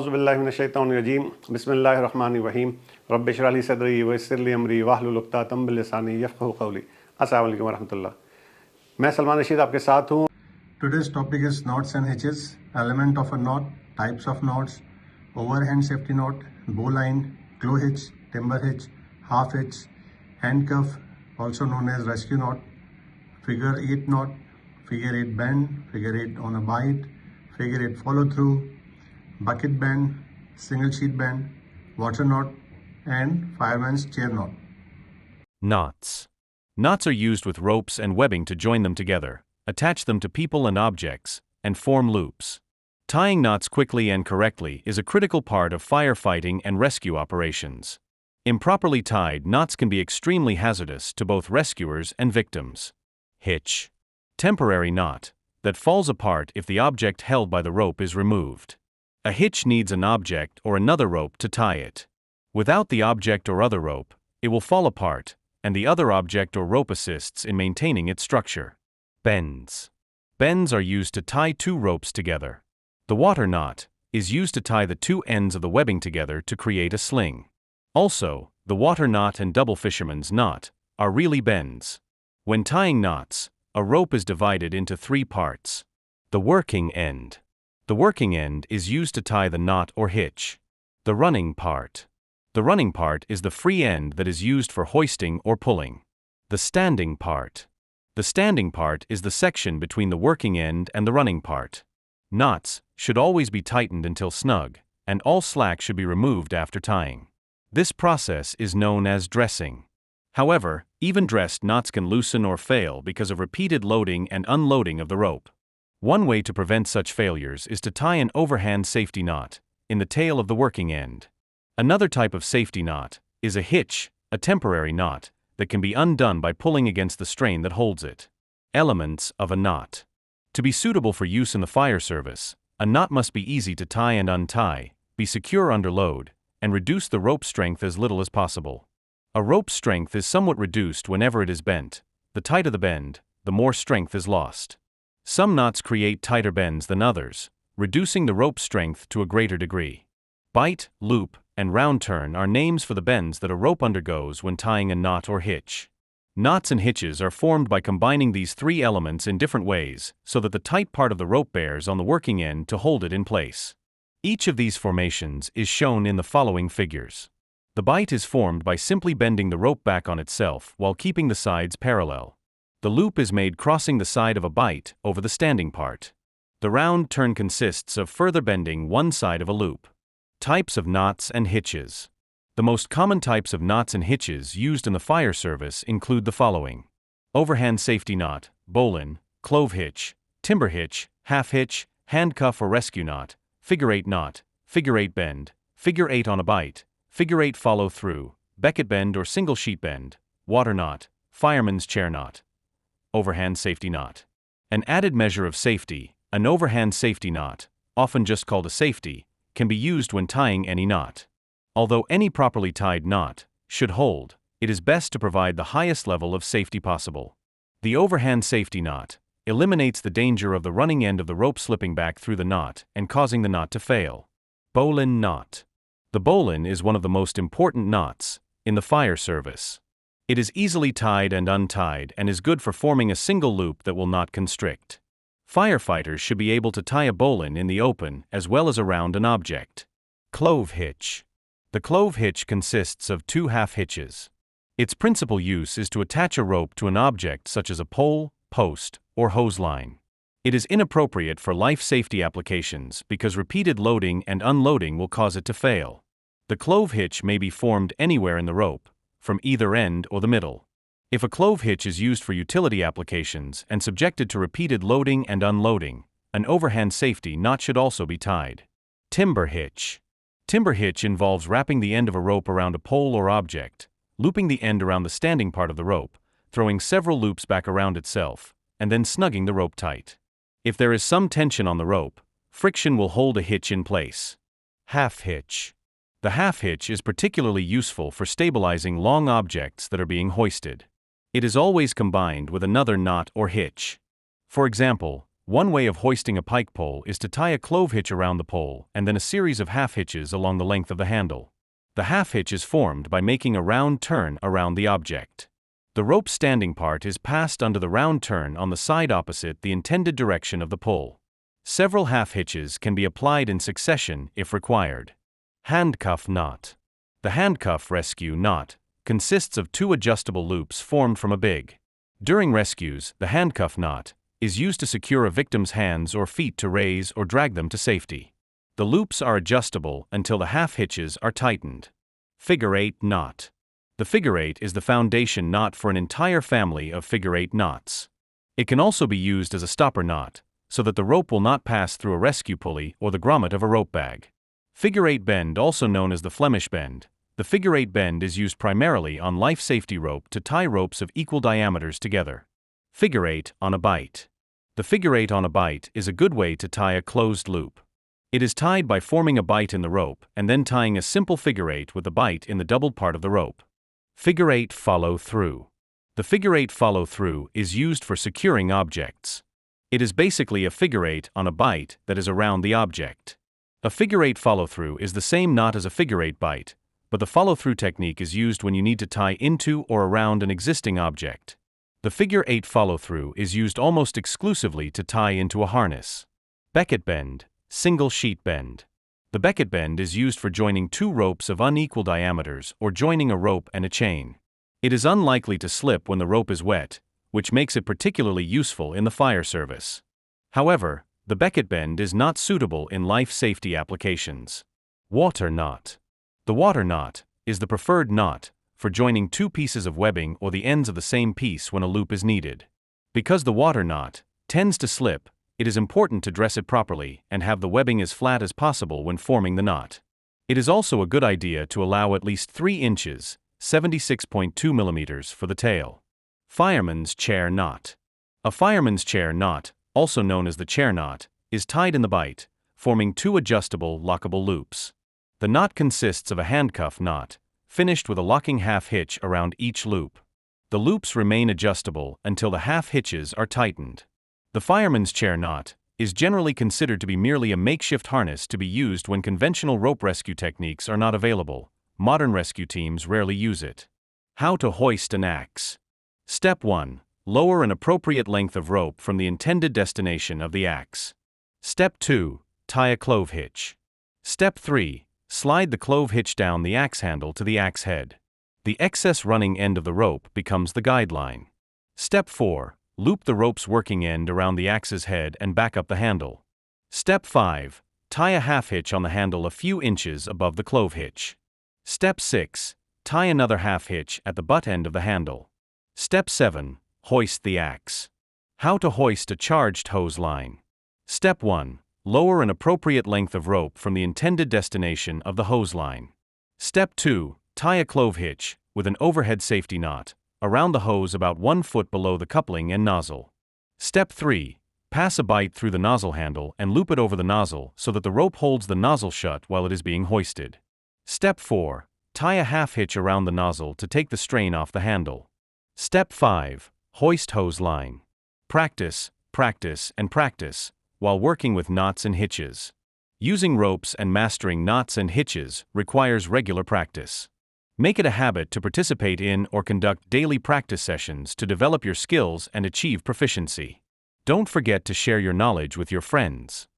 औज़ुबिल्लाहि मिनश्शैतानिर्रजीम बिस्मिल्लाहिर्रहमानिर्रहीम रब्बि इश्रह ली सदरी वयस्सिर ली अमरी वाहलुल उक़दतम मिन लिसानी यफ़क़हू क़ौली। अस्सलामु अलैकुम वरहमतुल्लाह। मैं सलमान रशीद आपके साथ हूँ। Today's topic is knots and hitches, element of a knot, types of knots, overhand safety knot, bowline, clove hitch, timber hitch, half hitch, handcuff, also known as rescue knot, figure 8 knot, figure 8 bend, figure 8 on a bite, figure 8 follow through, bucket bend, single sheet bend, water knot, and fireman's chair knot. Knots. Knots are used with ropes and webbing to join them together, attach them to people and objects, and form loops. Tying knots quickly and correctly is a critical part of firefighting and rescue operations. Improperly tied knots can be extremely hazardous to both rescuers and victims. Hitch. Temporary knot that falls apart if the object held by the rope is removed. A hitch needs an object or another rope to tie it. Without the object or other rope, it will fall apart, and the other object or rope assists in maintaining its structure. Bends. Bends are used to tie two ropes together. The water knot is used to tie the two ends of the webbing together to create a sling. Also, the water knot and double fisherman's knot are really bends. When tying knots, a rope is divided into three parts. The working end. The working end is used to tie the knot or hitch. The running part. The running part is the free end that is used for hoisting or pulling. The standing part. The standing part is the section between the working end and the running part. Knots should always be tightened until snug, and all slack should be removed after tying. This process is known as dressing. However, even dressed knots can loosen or fail because of repeated loading and unloading of the rope. One way to prevent such failures is to tie an overhand safety knot in the tail of the working end. Another type of safety knot is a hitch, a temporary knot that can be undone by pulling against the strain that holds it. Elements of a knot. To be suitable for use in the fire service, a knot must be easy to tie and untie, be secure under load, and reduce the rope strength as little as possible. A rope's strength is somewhat reduced whenever it is bent. The tighter the bend, the more strength is lost. Some knots create tighter bends than others, reducing the rope's strength to a greater degree. Bite, loop, and round turn are names for the bends that a rope undergoes when tying a knot or hitch. Knots and hitches are formed by combining these three elements in different ways so that the tight part of the rope bears on the working end to hold it in place. Each of these formations is shown in the following figures. The bite is formed by simply bending the rope back on itself while keeping the sides parallel. The loop is made crossing the side of a bite over the standing part. The round turn consists of further bending one side of a loop. Types of knots and hitches. The most common types of knots and hitches used in the fire service include the following: overhand safety knot, bowline, clove hitch, timber hitch, half hitch, handcuff or rescue knot, figure 8 knot, figure 8 bend, figure 8 on a bite, figure 8 follow through, bucket bend or single sheet bend, water knot, fireman's chair knot, overhand safety knot. An added measure of safety, an overhand safety knot, often just called a safety, can be used when tying any knot. Although any properly tied knot should hold, it is best to provide the highest level of safety possible. The overhand safety knot eliminates the danger of the running end of the rope slipping back through the knot and causing the knot to fail. Bowline knot. The bowline is one of the most important knots in the fire service. It is easily tied and untied and is good for forming a single loop that will not constrict. Firefighters should be able to tie a bowline in the open as well as around an object. Clove hitch. The clove hitch consists of two half hitches. Its principal use is to attach a rope to an object such as a pole, post, or hose line. It is inappropriate for life safety applications because repeated loading and unloading will cause it to fail. The clove hitch may be formed anywhere in the rope, from either end or the middle. If a clove hitch is used for utility applications and subjected to repeated loading and unloading, an overhand safety knot should also be tied. Timber hitch. Timber hitch involves wrapping the end of a rope around a pole or object, looping the end around the standing part of the rope, throwing several loops back around itself, and then snugging the rope tight. If there is some tension on the rope, friction will hold a hitch in place. Half hitch. The half hitch is particularly useful for stabilizing long objects that are being hoisted. It is always combined with another knot or hitch. For example, One way of hoisting a pike pole is to tie a clove hitch around the pole and then a series of half hitches along the length of the handle. The half hitch is formed by making a round turn around the object. The rope standing part is passed under the round turn on the side opposite the intended direction of the pull. Several half hitches can be applied in succession if required. Handcuff knot. The handcuff rescue knot consists of two adjustable loops formed from a big. During rescues, the handcuff knot is used to secure a victim's hands or feet to raise or drag them to safety. The loops are adjustable until the half hitches are tightened. Figure 8 knot. The figure 8 is the foundation knot for an entire family of figure 8 knots. It can also be used as a stopper knot, so that the rope will not pass through a rescue pulley or the grommet of a rope bag. Figure 8 bend, also known as the Flemish bend. The figure 8 bend is used primarily on life safety rope to tie ropes of equal diameters together. Figure 8 on a bight. The figure 8 on a bight is a good way to tie a closed loop. It is tied by forming a bight in the rope and then tying a simple figure 8 with the bight in the doubled part of the rope. Figure 8 follow through. The figure 8 follow through is used for securing objects. It is basically a figure 8 on a bight that is around the object. A figure 8 follow through is the same knot as a figure 8 bight, but the follow through technique is used when you need to tie into or around an existing object. The figure 8 follow through is used almost exclusively to tie into a harness. Becket bend, single sheet bend. The becket bend is used for joining two ropes of unequal diameters or joining a rope and a chain. It is unlikely to slip when the rope is wet, which makes it particularly useful in the fire service. However, the becket bend is not suitable in life safety applications. Water knot. The water knot is the preferred knot for joining two pieces of webbing or the ends of the same piece when a loop is needed. Because the water knot tends to slip, it is important to dress it properly and have the webbing as flat as possible when forming the knot. It is also a good idea to allow at least 3 inches, 76.2 millimeters for the tail. Fireman's chair knot. A fireman's chair knot, also known as the chair knot, is tied in the bight, forming two adjustable lockable loops. The knot consists of a handcuff knot, finished with a locking half hitch around each loop. The loops remain adjustable until the half hitches are tightened. The fireman's chair knot is generally considered to be merely a makeshift harness to be used when conventional rope rescue techniques are not available. Modern rescue teams rarely use it. How to hoist an axe. Step 1. Lower an appropriate length of rope from the intended destination of the axe. Step 2. Tie a clove hitch. Step 3. Slide the clove hitch down the axe handle to the axe head. The excess running end of the rope becomes the guideline. Step 4. Loop the rope's working end around the axe's head and back up the handle. Step 5. Tie a half hitch on the handle a few inches above the clove hitch. Step 6. Tie another half hitch at the butt end of the handle. Step 7. Hoist the axe. How to hoist a charged hose line. Step 1. Lower an appropriate length of rope from the intended destination of the hose line. Step 2. Tie a clove hitch, with an overhead safety knot, around the hose about 1 foot below the coupling and nozzle. Step 3. Pass a bight through the nozzle handle and loop it over the nozzle so that the rope holds the nozzle shut while it is being hoisted. Step 4. Tie a half hitch around the nozzle to take the strain off the handle. Step 5. Hoist hose line. Practice, practice, and practice while working with knots and hitches. Using ropes and mastering knots and hitches requires regular practice. Make it a habit to participate in or conduct daily practice sessions to develop your skills and achieve proficiency. Don't forget to share your knowledge with your friends.